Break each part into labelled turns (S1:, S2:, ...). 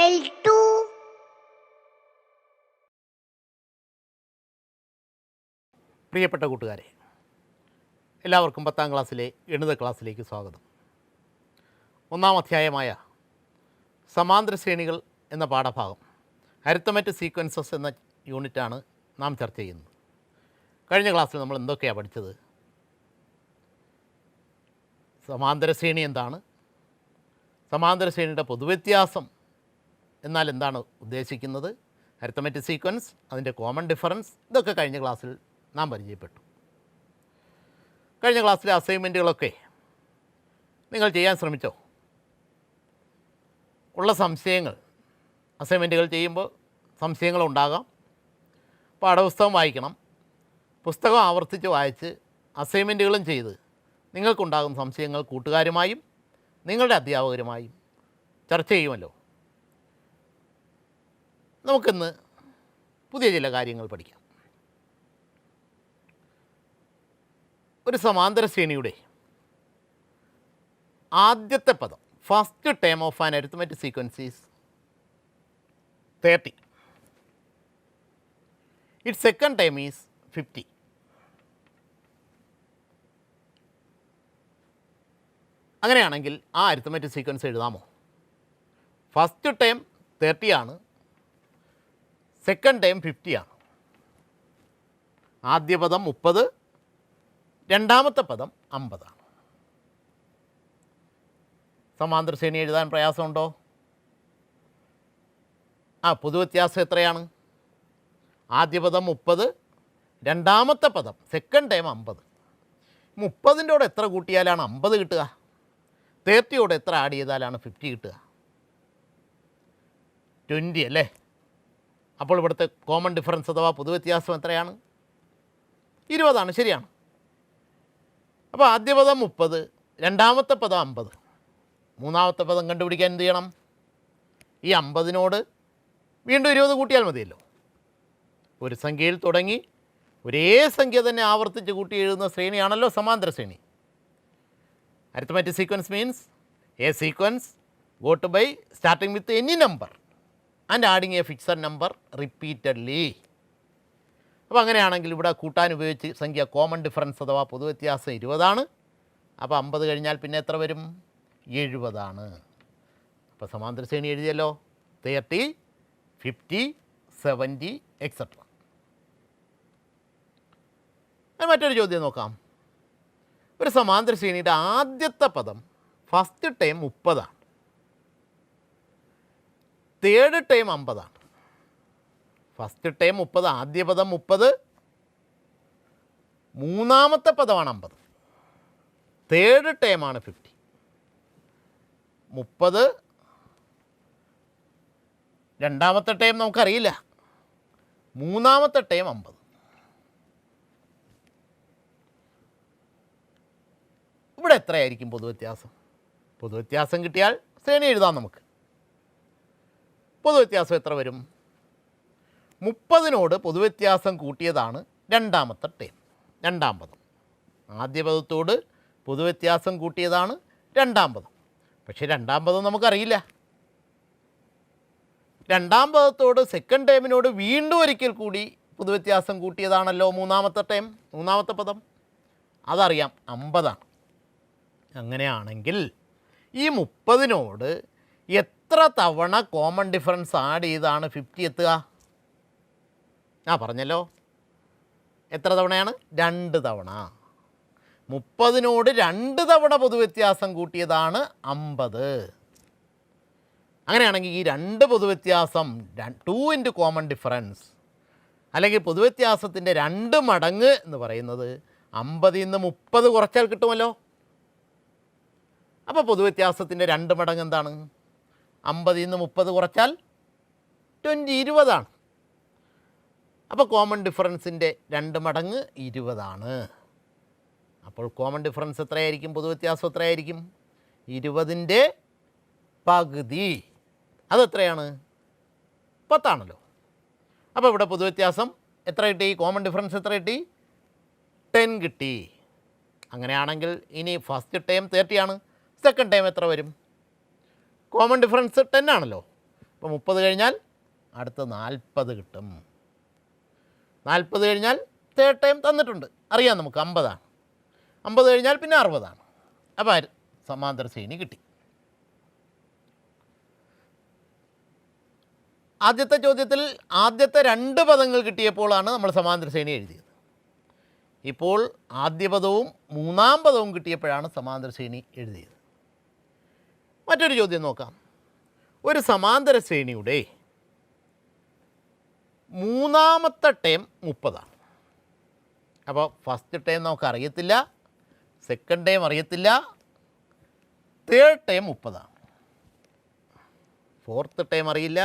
S1: L2.
S2: പ്രിയപ്പെട്ട കൂട്ടുകാരെ, എല്ലാവർക്കും 10ാം ക്ലാസ്സിലെ ഗണിത ക്ലാസ്സിലേക്ക് സ്വാഗതം. ഒന്നാം അധ്യായമായ സമാന്തര ശ്രേണികൾ എന്ന പാഠഭാഗം അരിത്തമെറ്റിക് സീക്വൻസസ് എന്ന യൂണിറ്റാണ് നാം ചർച്ച ചെയ്യുന്നത്. കഴിഞ്ഞ ക്ലാസ്സിൽ നമ്മൾ എന്തൊക്കെയാണ് പഠിച്ചത്? സമാന്തര ശ്രേണി എന്താണ്, സമാന്തര ശ്രേണിയുടെ പൊതുവ്യത്യാസം എന്നാൽ എന്താണ് ഉദ്ദേശിക്കുന്നത്, അരിത്തമെറ്റിക് സീക്വൻസ്, അതിൻ്റെ കോമൺ ഡിഫറൻസ്, ഇതൊക്കെ കഴിഞ്ഞ ക്ലാസ്സിൽ നാം പരിചയപ്പെട്ടു. കഴിഞ്ഞ ക്ലാസ്സിലെ അസൈൻമെൻറ്റുകളൊക്കെ നിങ്ങൾ ചെയ്യാൻ ശ്രമിച്ചോ? ഉള്ള സംശയങ്ങൾ, അസൈൻമെൻറ്റുകൾ ചെയ്യുമ്പോൾ സംശയങ്ങളുണ്ടാകാം. പാഠപുസ്തകം വായിക്കണം, പുസ്തകം ആവർത്തിച്ച് വായിച്ച് അസൈൻമെൻറ്റുകളും ചെയ്ത് നിങ്ങൾക്കുണ്ടാകുന്ന സംശയങ്ങൾ കൂട്ടുകാരുമായും നിങ്ങളുടെ അധ്യാപകരുമായും ചർച്ച ചെയ്യുമല്ലോ. നമുക്കിന്ന് പുതിയ ചില കാര്യങ്ങൾ പഠിക്കാം. ഒരു സമാന്തര ശ്രേണിയുടെ ആദ്യത്തെ പദം, first term of an arithmetic sequence is 30. It's second term is 50. അങ്ങനെയാണെങ്കിൽ ആ അരിത്തമെറ്റിക് സീക്വൻസ് എഴുതാമോ? ഫസ്റ്റ് ടേം 30 ആണ്, സെക്കൻഡ് ടേം 50 ആണ്. ആദ്യ പദം 30, രണ്ടാമത്തെ പദം 50 ആണ്. സമാന്തര ശ്രേണി എഴുതാൻ പ്രയാസമുണ്ടോ? പൊതുവ്യത്യാസം എത്രയാണ്? ആദ്യ പദം 30, രണ്ടാമത്തെ പദം സെക്കൻഡ് ടൈം 50. 30ൻ്റെ കൂടെ എത്ര കൂട്ടിയാലാണ് 50 കിട്ടുക? 30യോടെ എത്ര ആഡ് ചെയ്താലാണ് 50 കിട്ടുക? 20 അല്ലേ? അപ്പോൾ ഇവിടുത്തെ കോമൺ ഡിഫറൻസ് അഥവാ പൊതുവ്യത്യാസം എത്രയാണ്? 20 ആണ്. ശരിയാണ്. അപ്പോൾ ആദ്യ പദം 30, രണ്ടാമത്തെ പദം 50. മൂന്നാമത്തെ പദം കണ്ടുപിടിക്കാൻ എന്ത് ചെയ്യണം? ഈ 50നോട് വീണ്ടും 20 കൂട്ടിയാൽ മതിയല്ലോ. ഒരു സംഖ്യയിൽ തുടങ്ങി ഒരേ സംഖ്യ തന്നെ ആവർത്തിച്ച് കൂട്ടി എഴുതുന്ന ശ്രേണിയാണല്ലോ സമാന്തര ശ്രേണി. Arithmetic sequence means a sequence got by starting with any number and adding a fixed number repeatedly. അപ്പോൾ അങ്ങനെയാണെങ്കിൽ ഇവിടെ കൂട്ടാൻ ഉപയോഗിച്ച് സംഖ്യ കോമൺ ഡിഫറൻസ് അഥവാ പൊതുവ്യത്യാസം 20 ആണ്. അപ്പോൾ 50 കഴിഞ്ഞാൽ പിന്നെ എത്ര വരും? 70 ആണ്. അപ്പോൾ സമാന്തര ശ്രേണി എഴുതിയല്ലോ. 30, 50, 70 എക്സെട്ര. മറ്റൊരു ചോദ്യം നോക്കാം. ഒരു സമാന്തര ശ്രേണിയുടെ ആദ്യത്തെ പദം ഫസ്റ്റ് ടൈം 30 ആണ്, തേർഡ് ടൈം 50 ആണ്. ഫസ്റ്റ് ടൈം 30, ആദ്യ പദം 30, മൂന്നാമത്തെ പദമാണ് 50, തേർഡ് ടൈമാണ് 50. 30, രണ്ടാമത്തെ ടൈം നമുക്കറിയില്ല, മൂന്നാമത്തെ ടൈം 50. ഇവിടെ എത്രയായിരിക്കും പൊതുവ്യത്യാസം? പൊതുവ്യത്യാസം കിട്ടിയാൽ ശ്രേണി എഴുതാം നമുക്ക്. പൊതുവ്യത്യാസം എത്ര വരും? 30നോട് പൊതുവ്യത്യാസം കൂട്ടിയതാണ് രണ്ടാമത്തെ ടേം, രണ്ടാം പദം. ആദ്യ പദത്തോട് പൊതുവ്യത്യാസം കൂട്ടിയതാണ് രണ്ടാം പദം. പക്ഷേ രണ്ടാം പദം നമുക്കറിയില്ല. രണ്ടാം പദത്തോട് സെക്കൻഡ് ടേമിനോട് വീണ്ടും ഒരിക്കൽ കൂടി പൊതുവ്യത്യാസം കൂട്ടിയതാണല്ലോ മൂന്നാമത്തെ ടേം, മൂന്നാമത്തെ പദം. അതറിയാം, 50 ആണ്. അങ്ങനെയാണെങ്കിൽ ഈ 30നോട് എത്ര തവണ കോമൺ ഡിഫറൻസ് ആഡ് ചെയ്താണ് 50 എത്തുക? പറഞ്ഞല്ലോ, എത്ര തവണയാണ്? 2 തവണ. 30നോട് 2 തവണ പൊതുവ്യത്യാസം കൂട്ടിയതാണ് 50. അങ്ങനെയാണെങ്കിൽ ഈ 2 പൊതുവ്യത്യാസം 2 ഇൻറ്റു കോമൺ ഡിഫറൻസ് അല്ലെങ്കിൽ പൊതുവ്യത്യാസത്തിൻ്റെ 2 മടങ്ങ് എന്ന് പറയുന്നത് 50ൽ നിന്ന് 30 കുറച്ചാൽ കിട്ടുമല്ലോ. അപ്പോൾ പൊതുവ്യത്യാസത്തിൻ്റെ 2 മടങ്ങ് എന്താണ്? 50ൽ നിന്ന് 30 കുറച്ചാൽ 20 ആണ്. അപ്പോൾ കോമൺ ഡിഫറൻസിൻ്റെ 2 മടങ്ങ് 20 ആണ്. അപ്പോൾ കോമൺ ഡിഫറൻസ് എത്രയായിരിക്കും? പൊതുവ്യത്യാസം എത്രയായിരിക്കും? 20ൻ്റെ പകുതി. അതെത്രയാണ്? 10 ആണല്ലോ. അപ്പോൾ ഇവിടെ പൊതുവ്യത്യാസം എത്ര കിട്ടി? കോമൺ ഡിഫറൻസ് എത്ര കിട്ടി? 10 കിട്ടി. അങ്ങനെയാണെങ്കിൽ ഇനി ഫസ്റ്റ് ടൈം 30 ആണ്, സെക്കൻഡ് ടൈം എത്ര വരും? കോമൺ ഡിഫറൻസ് 10 ആണല്ലോ. അപ്പോൾ 30 കഴിഞ്ഞാൽ അടുത്ത 40 കിട്ടും. 40 കഴിഞ്ഞാൽ തേർഡ് ടൈം തന്നിട്ടുണ്ട്, അറിയാം നമുക്ക് 50 ആണ്. 50 കഴിഞ്ഞാൽ പിന്നെ 60 ആണ്. അപ്പോൾ സമാന്തര ശ്രേണി കിട്ടി. ആദ്യത്തെ ചോദ്യത്തിൽ ആദ്യത്തെ 2 പദങ്ങൾ കിട്ടിയപ്പോഴാണ് നമ്മൾ സമാന്തര ശ്രേണി എഴുതിയത്. ഇപ്പോൾ ആദ്യ പദവും 3-ാം പദവും കിട്ടിയപ്പോഴാണ് സമാന്തര ശ്രേണി എഴുതിയത്. മറ്റൊരു ചോദ്യം നോക്കാം. ഒരു സമാന്തര ശ്രേണിയുടെ 3-ാമത്തെ ടേം 30 ആണ്. അപ്പോൾ ഫസ്റ്റ് ടേം നമുക്ക് അറിയത്തില്ല, സെക്കൻഡ് ടേം അറിയത്തില്ല, തേർഡ് ടേം 30 ആണ്. ഫോർത്ത് ടേം അറിയില്ല,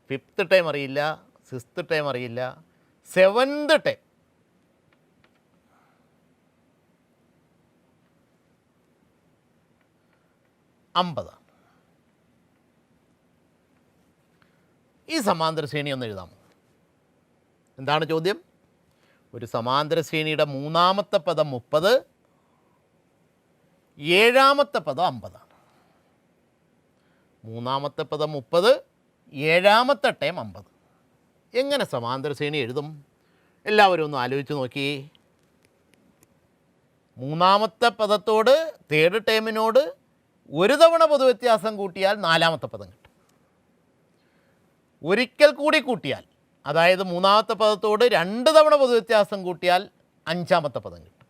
S2: ഫിഫ്ത്ത് ടൈം അറിയില്ല, സിക്സ്ത് ടൈം അറിയില്ല, സെവൻത് ടൈം അമ്പതാണ്. ഈ സമാന്തര ശ്രേണി ഒന്ന് എഴുതാമോ? എന്താണ് ചോദ്യം? ഒരു സമാന്തര ശ്രേണിയുടെ 3-ാമത്തെ പദം 30, 7-ാമത്തെ പദം 50 ആണ്. 3-ാമത്തെ പദം 30, 7-ാമത്തെ ടൈം 50. എങ്ങനെ സമാന്തര ശ്രേണി എഴുതും? എല്ലാവരും ഒന്ന് ആലോചിച്ച് നോക്കി. 3-ാമത്തെ പദത്തോട് തേർഡ് ടൈമിനോട് ഒരു തവണ പൊതുവ്യത്യാസം കൂട്ടിയാൽ 4-ാമത്തെ പദം കിട്ടും. ഒരിക്കൽ കൂടി കൂട്ടിയാൽ, അതായത് 3-ാമത്തെ പദത്തോട് 2 തവണ പൊതുവ്യത്യാസം കൂട്ടിയാൽ 5-ാമത്തെ പദം കിട്ടും.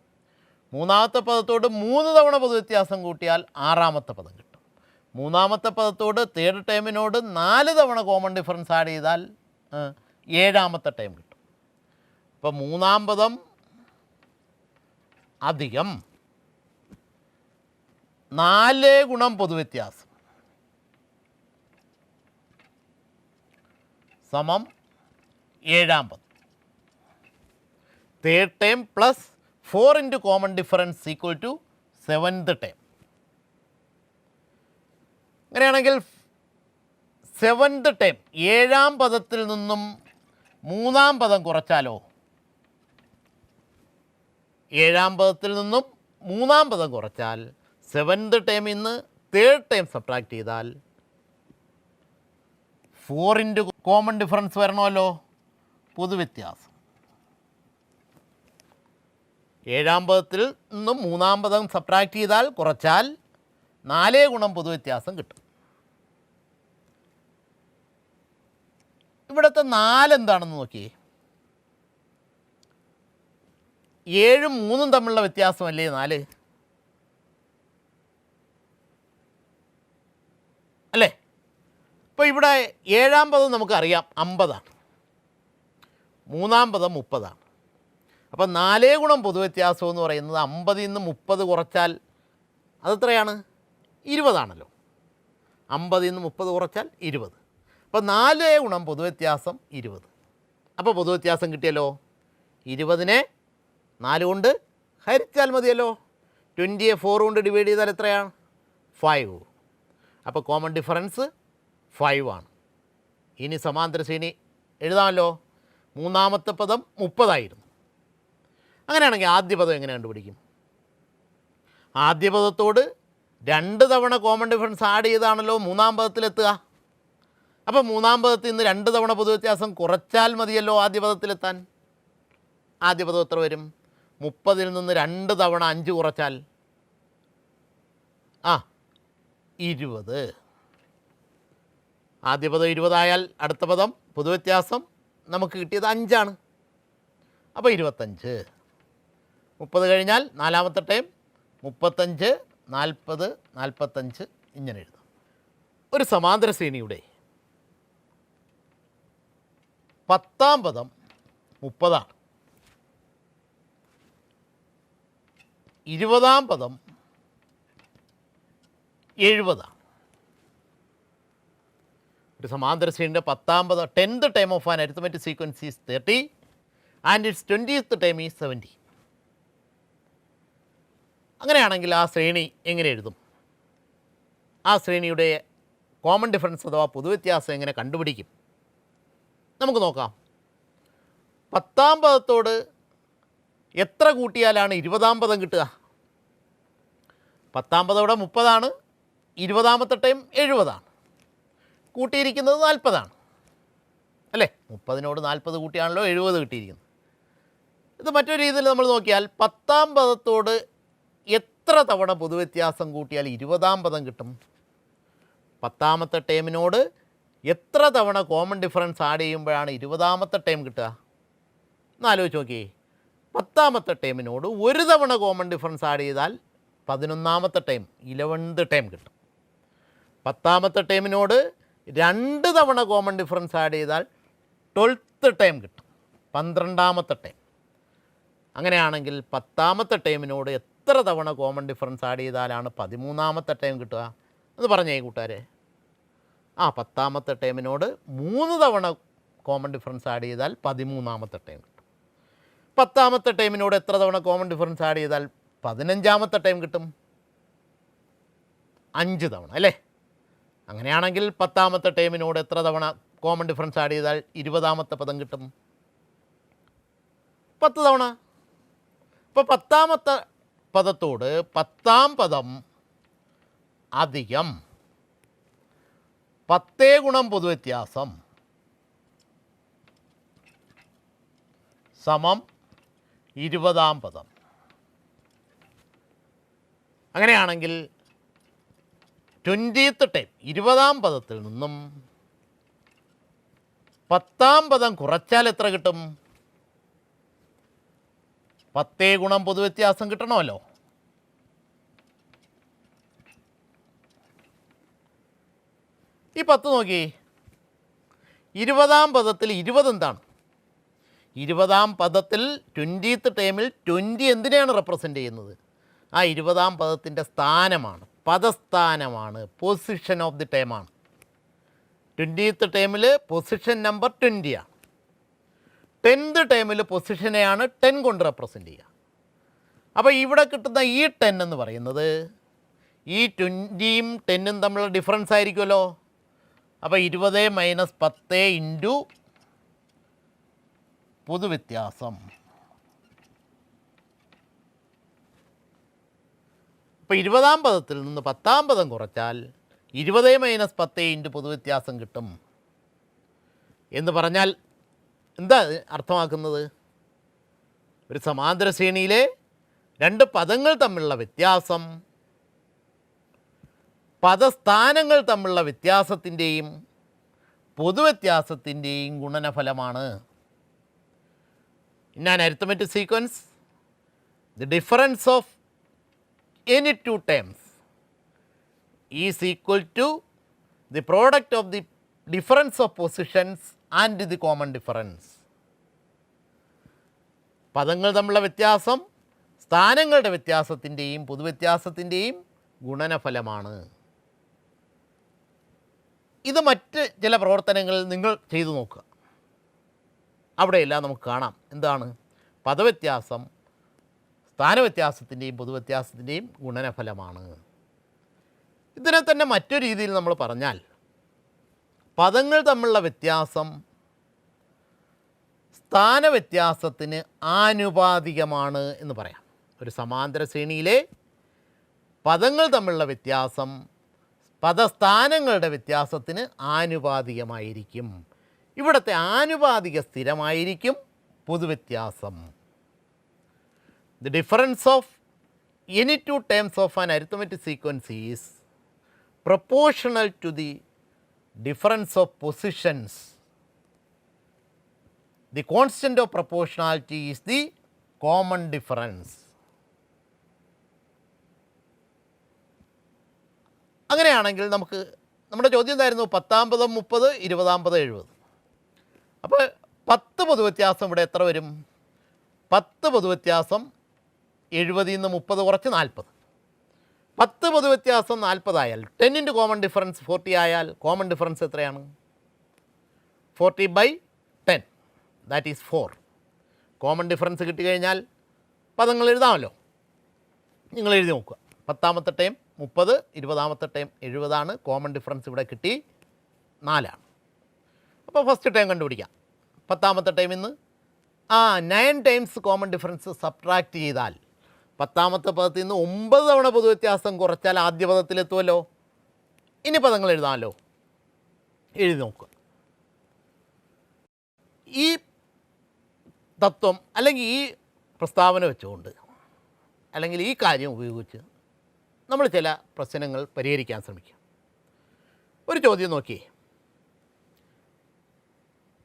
S2: 3-ാമത്തെ പദത്തോട് 3 തവണ പൊതുവ്യത്യാസം കൂട്ടിയാൽ 6-ാമത്തെ പദം കിട്ടും. 3-ാമത്തെ പദത്തോട് തേർഡ് ടൈമിനോട് 4 തവണ കോമൺ ഡിഫറൻസ് ആഡ് ചെയ്താൽ 7-ാമത്തെ ടൈം കിട്ടും. അപ്പോൾ 3-ാം പദം അധികം 4 ഗുണം പൊതുവ്യത്യാസം സമം 7-ാം പദം. Third time plus 4 into common difference equal to 7th time. അങ്ങനെയാണെങ്കിൽ 7th ടൈം 7-ാം പദത്തിൽ നിന്നും 3-ാം പദം കുറച്ചാലോ? 7-ാം പദത്തിൽ നിന്നും 3-ാം പദം കുറച്ചാൽ 7th ടൈമിൽ നിന്ന് തേർഡ് ടൈം സബ്ട്രാക്ട് ചെയ്താൽ 4 ഇൻറ്റു കോമൺ ഡിഫറൻസ് വരണമല്ലോ, പൊതുവ്യത്യാസം. 7-ാം പദത്തിൽ നിന്നും 3-ാം പദം സബ്ട്രാക്ട് ചെയ്താൽ കുറച്ചാൽ 4 ഗുണം പൊതുവ്യത്യാസം കിട്ടും. ഇവിടുത്തെ 4 എന്താണെന്ന് നോക്കിയേ. 7ഉം 3ഉം തമ്മിലുള്ള വ്യത്യാസമല്ലേ 4? അല്ലേ? അപ്പോൾ ഇവിടെ 7-ാം പദം നമുക്കറിയാം 50 ആണ്, 3-ാം പദം 30 ആണ്. അപ്പം 4 ഗുണം പൊതുവ്യത്യാസം എന്ന് പറയുന്നത് 50ൽ നിന്ന് 30 കുറച്ചാൽ അതെത്രയാണ്? 20 ആണല്ലോ. 50ൽ നിന്ന് 30 കുറച്ചാൽ 20. അപ്പോൾ 4 ഗുണം പൊതുവ്യത്യാസം 20. അപ്പോൾ പൊതുവ്യത്യാസം കിട്ടിയല്ലോ. 20നെ 4 കൊണ്ട് ഹരിച്ചാൽ മതിയല്ലോ. 20യെ 4 കൊണ്ട് ഡിവൈഡ് ചെയ്താൽ എത്രയാണ്? 5. അപ്പോൾ കോമൺ ഡിഫറൻസ് 5 ആണ്. ഇനി സമാന്തര ശ്രേണി എഴുതാമല്ലോ. 3-ാമത്തെ പദം 30 ആയിരുന്നു. അങ്ങനെയാണെങ്കിൽ ആദ്യ പദം എങ്ങനെ കണ്ടുപിടിക്കും? ആദ്യ പദത്തോട് 2 തവണ കോമൺ ഡിഫറൻസ് ആഡ് ചെയ്താണല്ലോ 3-ാം പദത്തിലെത്തുക. അപ്പോൾ 3-ാം പദത്തിൽ നിന്ന് 2 തവണ പൊതുവ്യത്യാസം കുറച്ചാൽ മതിയല്ലോ ആദ്യ പദത്തിലെത്താൻ. ആദ്യ പദം എത്ര വരും? 30ൽ നിന്ന് 2 തവണ 5 കുറച്ചാൽ 20. ആദ്യ പദം 20 ആയാൽ അടുത്ത പദം പൊതുവ്യത്യാസം നമുക്ക് കിട്ടിയത് 5 ആണ്. അപ്പോൾ 25. 30 കഴിഞ്ഞാൽ 4-ാമത്തെ ടൈം 35, 40, 45 ഇങ്ങനെ എഴുതാം. ഒരു സമാന്തര ശ്രേണിയുടെ 10-ാം പദം 30 ആണ്. 20-ാം പദം 70 ആണ്. ഒരു സമാന്തര ശ്രേണിയുടെ 10-ാം പദം 10th time of an arithmetic sequence is 30 and it's 20th time is 70. അങ്ങനെയാണെങ്കിൽ ആ ശ്രേണി എങ്ങനെ എഴുതും? ആ ശ്രേണിയുടെ കോമൺ ഡിഫറൻസ് അഥവാ പൊതുവ്യത്യാസം എങ്ങനെ കണ്ടുപിടിക്കും? നമുക്ക് നോക്കാം. 10-ാം പദത്തോട് എത്ര കൂട്ടിയാലാണ് 20-ാം പദം കിട്ടുക? 10-ാം പദം ഇവിടെ 30 ആണ്, 20-ാമത്തെ ടൈം 70 ആണ്. കൂട്ടിയിരിക്കുന്നത് 40 അല്ലേ? 30നോട് 40 കൂട്ടിയാണല്ലോ 70 കിട്ടിയിരിക്കുന്നത്. ഇത് മറ്റൊരു രീതിയിൽ നമ്മൾ നോക്കിയാൽ 10ാം പദത്തോട് എത്ര തവണ പൊതുവ്യത്യാസം കൂട്ടിയാൽ 20ാം പദം കിട്ടും? 10ാമത്തെ ടേമിനോട് എത്ര തവണ കോമൺ ഡിഫറൻസ് ആഡ് ചെയ്യുമ്പോഴാണ് 20ാമത്തെ ടേം കിട്ടുക? എന്നാലോചിച്ച് നോക്കിയേ. 10ാമത്തെ ടേമിനോട് ഒരു തവണ കോമൺ ഡിഫറൻസ് ആഡ് ചെയ്താൽ 11ാമത്തെ ടേം 11th ടേം കിട്ടും. 10ാമത്തെ ടേമിനോട് 2 തവണ കോമൺ ഡിഫറൻസ് ആഡ് ചെയ്താൽ 12th ടേം കിട്ടും, 12ാമത്തെ ടേം. അങ്ങനെയാണെങ്കിൽ 10ാമത്തെ ടേമിനോട് എത്ര തവണ കോമൺ ഡിഫറൻസ് ആഡ് ചെയ്താലാണ് 13ാമത്തെ ടേം കിട്ടുക എന്ന് പറഞ്ഞേ കൂട്ടുകാരെ. 10ാമത്തെ ടേമിനോട് 3 തവണ കോമൺ ഡിഫറൻസ് ആഡ് ചെയ്താൽ 13ാമത്തെ ടേം കിട്ടും. 10ാമത്തെ ടേമിനോട് എത്ര തവണ കോമൺ ഡിഫറൻസ് ആഡ് ചെയ്താൽ 15ാമത്തെ ടേം കിട്ടും? 5 തവണ അല്ലേ? അങ്ങനെയാണെങ്കിൽ 10ാമത്തെ ടേമിനോട് എത്ര തവണ കോമൺ ഡിഫറൻസ് ആഡ് ചെയ്താൽ 20ാമത്തെ പദം കിട്ടും? 10 തവണ. അപ്പോൾ 10ാമത്തെ പദത്തോട് 10ാം പദം അധികം 10 ഗുണം പൊതുവ്യത്യാസം സമം 20ാം പദം. അങ്ങനെയാണെങ്കിൽ 20th ടൈം 20ാം പദത്തിൽ നിന്നും 10ാം പദം കുറച്ചാൽ എത്ര കിട്ടും? 10 ഗുണം പൊതുവ്യത്യാസം കിട്ടണമല്ലോ. ഈ 10 നോക്കി. 20ാം പദത്തിൽ 20 എന്താണ്? 20ാം പദത്തിൽ 20th ടൈമിൽ 20 എന്തിനെയാണ് റെപ്രസെൻ്റ് ചെയ്യുന്നത്? 20ാം പദത്തിൻ്റെ സ്ഥാനമാണ്, പദസ്ഥാനമാണ്, പൊസിഷൻ ഓഫ് ദി ടൈമാണ്. 20th ടൈമിൽ പൊസിഷൻ നമ്പർ 20 ആണ്. 10th ടൈമിൽ പൊസിഷനെയാണ് 10 കൊണ്ട് റെപ്രസെൻ്റ് ചെയ്യുക. അപ്പോൾ ഇവിടെ കിട്ടുന്ന ഈ 10 എന്ന് പറയുന്നത് ഈ 20യും 10ഉം തമ്മിലുള്ള ഡിഫറൻസ് ആയിരിക്കുമല്ലോ. അപ്പോൾ 20 മൈനസ് 10 ഇൻറ്റു പൊതുവ്യത്യാസം. അപ്പോൾ 20ാം പദത്തിൽ നിന്ന് 10ാം പദം കുറച്ചാൽ 20 മൈനസ് 10 ഇൻറ്റു പൊതുവ്യത്യാസം കിട്ടും എന്ന് പറഞ്ഞാൽ എന്താ അർത്ഥമാക്കുന്നത്? ഒരു സമാന്തര ശ്രേണിയിലെ 2 പദങ്ങൾ തമ്മിലുള്ള വ്യത്യാസം പദസ്ഥാനങ്ങൾ തമ്മിലുള്ള വ്യത്യാസത്തിൻ്റെയും പൊതുവ്യത്യാസത്തിൻ്റെയും ഗുണനഫലമാണ്. In an arithmetic sequence, the difference of any two terms is equal to the product of the difference of positions and the common difference. പദങ്ങൾ തമ്മിലുള്ള വ്യത്യാസം സ്ഥാനങ്ങളുടെ വ്യത്യാസത്തിൻ്റെയും പൊതുവ്യത്യാസത്തിൻ്റെയും ഗുണനഫലമാണ്. ഇത് മറ്റ് ചില പ്രവർത്തനങ്ങളിൽ നിങ്ങൾ ചെയ്തു നോക്കുക. അവിടെയെല്ലാം നമുക്ക് കാണാം എന്താണ് പദവ്യത്യാസം സ്ഥാനവ്യത്യാസത്തിൻ്റെയും പൊതുവ്യത്യാസത്തിൻ്റെയും ഗുണനഫലമാണ്. ഇതിനെ തന്നെ മറ്റൊരു രീതിയിൽ നമ്മൾ പറഞ്ഞാൽ പദങ്ങൾ തമ്മിലുള്ള വ്യത്യാസം സ്ഥാനവ്യത്യാസത്തിന് ആനുപാതികമാണ് എന്ന് പറയാം. ഒരു സമാന്തര ശ്രേണിയിലെ പദങ്ങൾ തമ്മിലുള്ള വ്യത്യാസം പദസ്ഥാനങ്ങളുടെ വ്യത്യാസത്തിന് ആനുപാതികമായിരിക്കും. ഇവിടുത്തെ ആനുപാതിക സ്ഥിരമായിരിക്കും പൊതുവ്യത്യാസം. The difference of any two terms of an arithmetic sequence is proportional to the difference of positions. The constant of proportionality is the common difference. അങ്ങനെയാണെങ്കിൽ നമുക്ക് നമ്മുടെ ചോദ്യം എന്തായിരുന്നു? 10ാം പദം 30, 20ാം പദം 70. അപ്പോൾ 10 പൊതുവ്യത്യാസം ഇവിടെ എത്ര വരും? 10 പൊതുവ്യത്യാസം 70ൽ നിന്ന് 30 കുറച്ച് 40. 10 പൊതുവ്യത്യാസം 40 ആയാൽ 10 ഇൻറ്റു കോമൺ ഡിഫറൻസ് 40 ആയാൽ കോമൺ ഡിഫറൻസ് എത്രയാണ്? 40/10, ദാറ്റ് ഈസ് 4. കോമൺ ഡിഫറൻസ് കിട്ടിക്കഴിഞ്ഞാൽ പദങ്ങൾ എഴുതാമല്ലോ. നിങ്ങൾ എഴുതി നോക്കുക. 10ാമത്തെ ടൈം 30, 20ാമത്തെ ടൈം 70. കോമൺ ഡിഫറൻസ് ഇവിടെ കിട്ടി 4. അപ്പോൾ ഫസ്റ്റ് ടൈം കണ്ടുപിടിക്കാം. 10ാമത്തെ ടൈമിൽ നിന്ന് 9 ടൈംസ് കോമൺ ഡിഫറൻസ് സബ്ട്രാക്റ്റ് ചെയ്താൽ 10ാമത്തെ പദത്തിൽ നിന്ന് 9 തവണ പൊതുവ്യത്യാസം കുറച്ചാൽ ആദ്യ പദത്തിലെത്തുമല്ലോ. ഇനി പദങ്ങൾ എഴുതാമല്ലോ. എഴുതി നോക്കുക. ഈ തത്വം അല്ലെങ്കിൽ ഈ പ്രസ്താവന വെച്ചുകൊണ്ട് അല്ലെങ്കിൽ ഈ കാര്യം ഉപയോഗിച്ച് നമ്മൾ ചില പ്രശ്നങ്ങൾ പരിഹരിക്കാൻ ശ്രമിക്കുക. ഒരു ചോദ്യം നോക്കിയേ,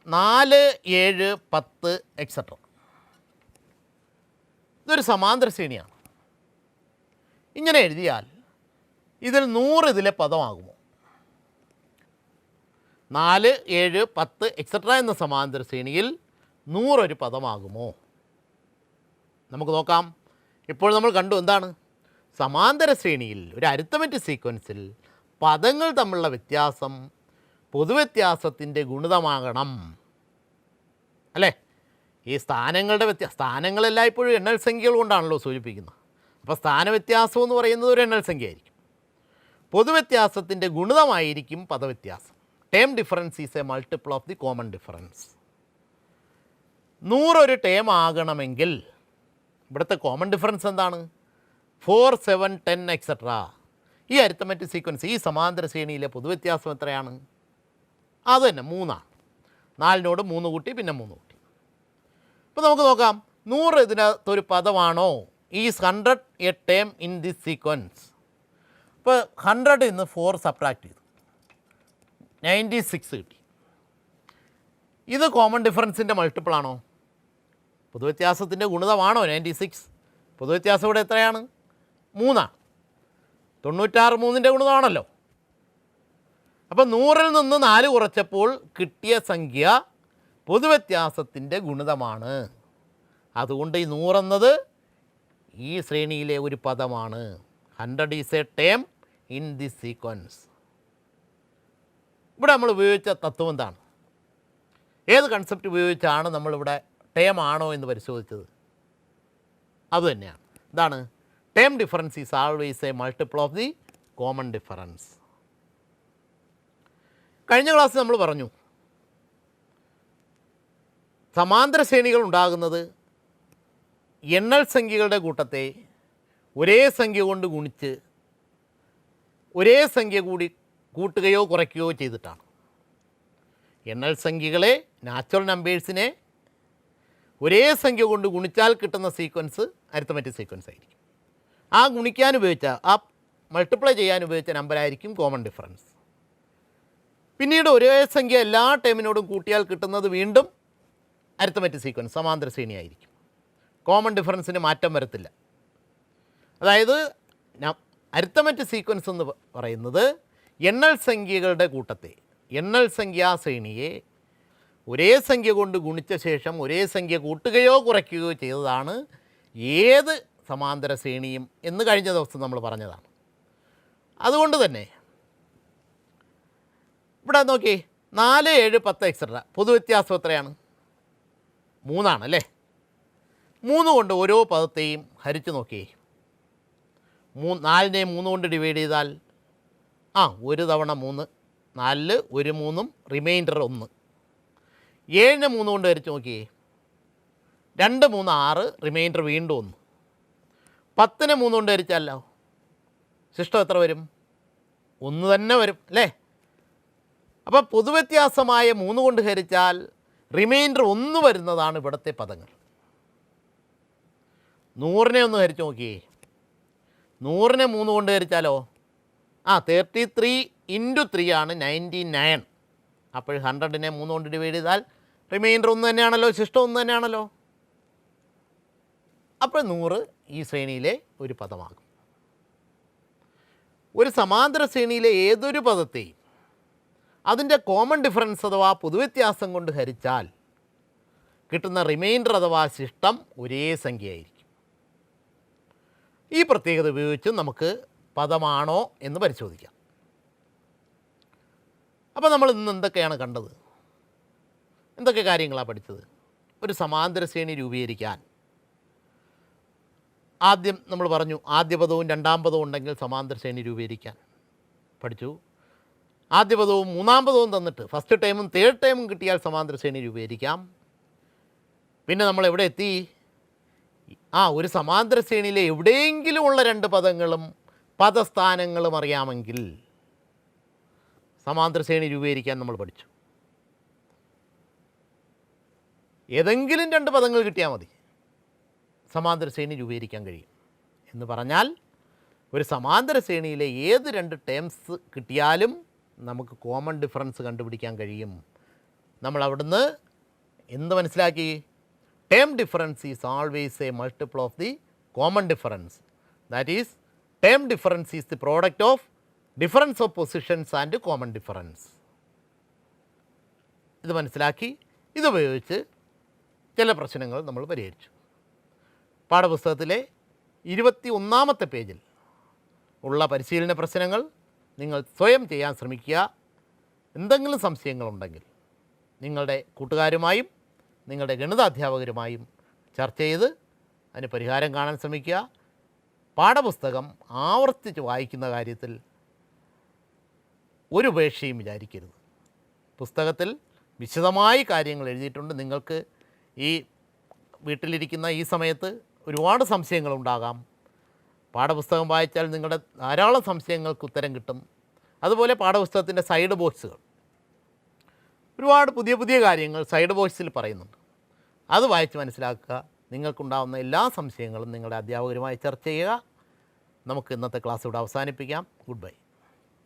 S2: 4, 7, 10 എക്സെട്ര. ഇതൊരു സമാന്തര ശ്രേണിയാണ്. ഇങ്ങനെ എഴുതിയാൽ ഇതിൽ 100 ഇതിലെ പദമാകുമോ? 4, 7, 10 എക്സെട്ര എന്ന സമാന്തര ശ്രേണിയിൽ 100 ഒരു പദമാകുമോ? നമുക്ക് നോക്കാം. ഇപ്പോൾ നമ്മൾ കണ്ടു എന്താണ്, സമാന്തര ശ്രേണിയിൽ ഒരു അരിത്തമെറ്റിക് സീക്വൻസിൽ പദങ്ങൾ തമ്മിലുള്ള വ്യത്യാസം പൊതുവ്യത്യാസത്തിൻ്റെ ഗുണിതമാകണം അല്ലേ? ഈ സ്ഥാനങ്ങളുടെ സ്ഥാനങ്ങളെല്ലാം ഇപ്പോഴും എണ്ണൽ സംഖ്യകൾ കൊണ്ടാണല്ലോ സൂചിപ്പിക്കുന്നത്. അപ്പോൾ സ്ഥാനവ്യത്യാസം എന്ന് പറയുന്നത് ഒരു എണ്ണൽ സംഖ്യയായിരിക്കും. പൊതുവ്യത്യാസത്തിൻ്റെ ഗുണിതമായിരിക്കും പദവ്യത്യാസം. Term difference is a multiple of the common difference. 100 ഒരു ടേം ആകണമെങ്കിൽ ഇവിടുത്തെ കോമൺ ഡിഫറൻസ് എന്താണ്? 4, 7, 10 എക്സെട്ര. ഈ അരിത്തമെറ്റിക് സീക്വൻസ് ഈ സമാന്തര ശ്രേണിയിലെ പൊതുവ്യത്യാസം എത്രയാണ്? അത് തന്നെ 3 ആണ്. 4നോട് 3 കൂട്ടി പിന്നെ 3 കൂട്ടി. അപ്പോൾ നമുക്ക് നോക്കാം, 100 ഇതിനകത്തൊരു പദമാണോ? Is 100 a term in this sequence. ഇപ്പോൾ 100 നിന്ന് 4 സബ്ട്രാക്ട് ചെയ്തു, 96 കിട്ടി. ഇത് കോമൺ ഡിഫറൻസിൻ്റെ മൾട്ടിപ്പിൾ ആണോ? പൊതുവ്യത്യാസത്തിൻ്റെ ഗുണിതമാണോ 96? പൊതുവ്യത്യാസം ഇവിടെ എത്രയാണ്? 3 ആണ്. 96 3ൻ്റെ ഗുണിതമാണല്ലോ. അപ്പോൾ 100ൽ നിന്ന് 4 കുറച്ചപ്പോൾ കിട്ടിയ സംഖ്യ പൊതുവ്യത്യാസത്തിൻ്റെ ഗുണിതമാണ്. അതുകൊണ്ട് ഈ 100 എന്നത് ഈ ശ്രേണിയിലെ ഒരു പദമാണ്. 100 is A term in this sequence. ഇവിടെ നമ്മൾ ഉപയോഗിച്ച തത്വം എന്താണ്? ഏത് കൺസെപ്റ്റ് ഉപയോഗിച്ചാണ് നമ്മളിവിടെ ടേം ആണോ എന്ന് പരിശോധിച്ചത്? അതുതന്നെയാണ്. ഇതാണ് term difference is always A multiple of the common difference. കഴിഞ്ഞ ക്ലാസ്സിൽ നമ്മൾ പറഞ്ഞു സമാന്തര ശ്രേണികൾ ഉണ്ടാകുന്നത് എണ്ണൽ സംഖ്യകളുടെ കൂട്ടത്തെ ഒരേ സംഖ്യ കൊണ്ട് ഗുണിച്ച് ഒരേ സംഖ്യ കൂടി കൂട്ടുകയോ കുറയ്ക്കുകയോ ചെയ്തിട്ടാണ്. എണ്ണൽ സംഖ്യകളെ, നാച്ചുറൽ നമ്പേഴ്സിനെ ഒരേ സംഖ്യ കൊണ്ട് ഗുണിച്ചാൽ കിട്ടുന്ന സീക്വൻസ് അരിത്തമെറ്റിക് സീക്വൻസ് ആയിരിക്കും. ആ ഗുണിക്കാൻ ഉപയോഗിച്ച, ആ മൾട്ടിപ്ലൈ ചെയ്യാൻ ഉപയോഗിച്ച നമ്പറായിരിക്കും കോമൺ ഡിഫറൻസ്. പിന്നീട് ഒരേ സംഖ്യ എല്ലാ ടേമിനോടും കൂട്ടിയാൽ കിട്ടുന്നത് വീണ്ടും അരിത്തമെറ്റിക് സീക്വൻസ് സമാന്തര ശ്രേണിയായിരിക്കും. കോമൺ ഡിഫറൻസിന് മാറ്റം വരത്തില്ല. അതായത് അരിത്തമെറ്റിക് സീക്വൻസ് എന്ന് പറയുന്നത് എണ്ണൽ സംഖ്യകളുടെ കൂട്ടത്തെ, എണ്ണൽ സംഖ്യാ ശ്രേണിയെ ഒരേ സംഖ്യ കൊണ്ട് ഗുണിച്ച ശേഷം ഒരേ സംഖ്യ കൂട്ടുകയോ കുറയ്ക്കുകയോ ചെയ്തതാണ് ഏത് സമാന്തര ശ്രേണിയും എന്ന് കഴിഞ്ഞ ദിവസം നമ്മൾ പറഞ്ഞതാണ്. അതുകൊണ്ട് തന്നെ ഇവിടെ നോക്കി 4, 7, 10 എക്സെട്ര പൊതുവ്യത്യാസം എത്രയാണ്? 3 ആണല്ലേ. 3 കൊണ്ട് ഓരോ പദത്തെയും ഹരിച്ച് നോക്കിയേ. 4നെ 3 കൊണ്ട് ഡിവൈഡ് ചെയ്താൽ ഒരു തവണ 3, 4 ഒരു 3ഉം റിമൈൻഡർ 1. 7നെ 3 കൊണ്ട് ഹരിച്ച് നോക്കിയേ. 2, 3, 6 റിമൈൻഡർ വീണ്ടും 1. 10നെ 3 കൊണ്ട് ഹരിച്ചാലോ ശിഷ്ടം എത്ര വരും? 1 തന്നെ വരും അല്ലേ. അപ്പോൾ പൊതുവ്യത്യാസമായ 3 കൊണ്ട് ഹരിച്ചാൽ റിമൈൻഡർ 1 വരുന്നതാണ് ഇവിടുത്തെ പദങ്ങൾ. 100നെ ഒന്ന് ഹരിച്ച് നോക്കിയേ. 100നെ 3 കൊണ്ട് ഹരിച്ചാലോ 33 × 3 ആണ് 99. അപ്പോൾ 100നെ 3 കൊണ്ട് ഡിവൈഡ് ചെയ്താൽ റിമൈൻഡർ 1 തന്നെയാണല്ലോ, ശിഷ്ടം 1 തന്നെയാണല്ലോ. അപ്പോൾ 100 ഈ ശ്രേണിയിലെ ഒരു പദമാകും. ഒരു സമാന്തര ശ്രേണിയിലെ ഏതൊരു പദത്തെയും അതിൻ്റെ കോമൺ ഡിഫറൻസ് അഥവാ പൊതുവ്യത്യാസം കൊണ്ട് ഹരിച്ചാൽ കിട്ടുന്ന റിമൈൻഡർ അഥവാ ശിഷ്ടം ഒരേ സംഖ്യയായിരിക്കും. ഈ പ്രത്യേകത ഉപയോഗിച്ച് നമുക്ക് പദമാണോ എന്ന് പരിശോധിക്കാം. അപ്പോൾ നമ്മൾ ഇന്ന് എന്തൊക്കെയാണ് കണ്ടത്? എന്തൊക്കെ കാര്യങ്ങളാണ് പഠിച്ചത്? ഒരു സമാന്തര ശ്രേണി രൂപീകരിക്കാൻ ആദ്യം നമ്മൾ പറഞ്ഞു ആദ്യ പദവും രണ്ടാം പദവും ഉണ്ടെങ്കിൽ സമാന്തര ശ്രേണി രൂപീകരിക്കാൻ പഠിച്ചു. ആദ്യ പദവും മൂന്നാം പദവും തന്നിട്ട് ഫസ്റ്റ് ടൈമും തേർഡ് ടൈമും കിട്ടിയാൽ സമാന്തര ശ്രേണി രൂപീകരിക്കാം. പിന്നെ നമ്മൾ എവിടെ എത്തി? ഒരു സമാന്തര ശ്രേണിയിലെ എവിടെയെങ്കിലും ഉള്ള 2 പദങ്ങളും പദസ്ഥാനങ്ങളും അറിയാമെങ്കിൽ സമാന്തര ശ്രേണി രൂപീകരിക്കാൻ നമ്മൾ പഠിച്ചു. ഏതെങ്കിലും 2 പദങ്ങൾ കിട്ടിയാൽ മതി സമാന്തര ശ്രേണി രൂപീകരിക്കാൻ കഴിയും. എന്ന് പറഞ്ഞാൽ ഒരു സമാന്തര ശ്രേണിയിലെ ഏത് 2 ടേംസ് കിട്ടിയാലും നമുക്ക് കോമൺ ഡിഫറൻസ് കണ്ടുപിടിക്കാൻ കഴിയും. നമ്മൾ അവിടുന്ന് എന്ത് മനസ്സിലാക്കി? Term difference is always A multiple of the common difference. That is term difference is the product of difference of positions and common difference. ഇത് മനസ്സിലാക്കി ഇതുപയോഗിച്ച് ചില പ്രശ്നങ്ങൾ നമ്മൾ പരിഹരിച്ചു. പാഠപുസ്തകത്തിലെ 21-ാമത്തെ പേജിൽ ഉള്ള പരിശീലന പ്രശ്നങ്ങൾ നിങ്ങൾ സ്വയം ചെയ്യാൻ ശ്രമിക്കുക. എന്തെങ്കിലും സംശയങ്ങളുണ്ടെങ്കിൽ നിങ്ങളുടെ കൂട്ടുകാരുമായും നിങ്ങളുടെ ഗണിതാധ്യാപകരുമായും ചർച്ച ചെയ്ത് അതിന് പരിഹാരം കാണാൻ ശ്രമിക്കുക. പാഠപുസ്തകം ആവർത്തിച്ച് വായിക്കുന്ന കാര്യത്തിൽ ഒരു ഉപേക്ഷയും വിചാരിക്കരുത്. പുസ്തകത്തിൽ വിശദമായി കാര്യങ്ങൾ എഴുതിയിട്ടുണ്ട്. നിങ്ങൾക്ക് ഈ വീട്ടിലിരിക്കുന്ന ഈ സമയത്ത് ഒരുപാട് സംശയങ്ങളുണ്ടാകാം. പാഠപുസ്തകം വായിച്ചാൽ നിങ്ങളുടെ ധാരാളം സംശയങ്ങൾക്ക് ഉത്തരം കിട്ടും. അതുപോലെ പാഠപുസ്തകത്തിൻ്റെ സൈഡ് ബോക്സുകൾ ഒരുപാട് പുതിയ പുതിയ കാര്യങ്ങൾ സൈഡ് ബോക്സിൽ പറയുന്നുണ്ട്. അത് വായിച്ച് മനസ്സിലാക്കുക. നിങ്ങൾക്കുണ്ടാകുന്ന എല്ലാ സംശയങ്ങളും നിങ്ങളുടെ അധ്യാപകരുമായി ചർച്ച ചെയ്യുക. നമുക്ക് ഇന്നത്തെ ക്ലാസ് ഇവിടെ അവസാനിപ്പിക്കാം. Good bye.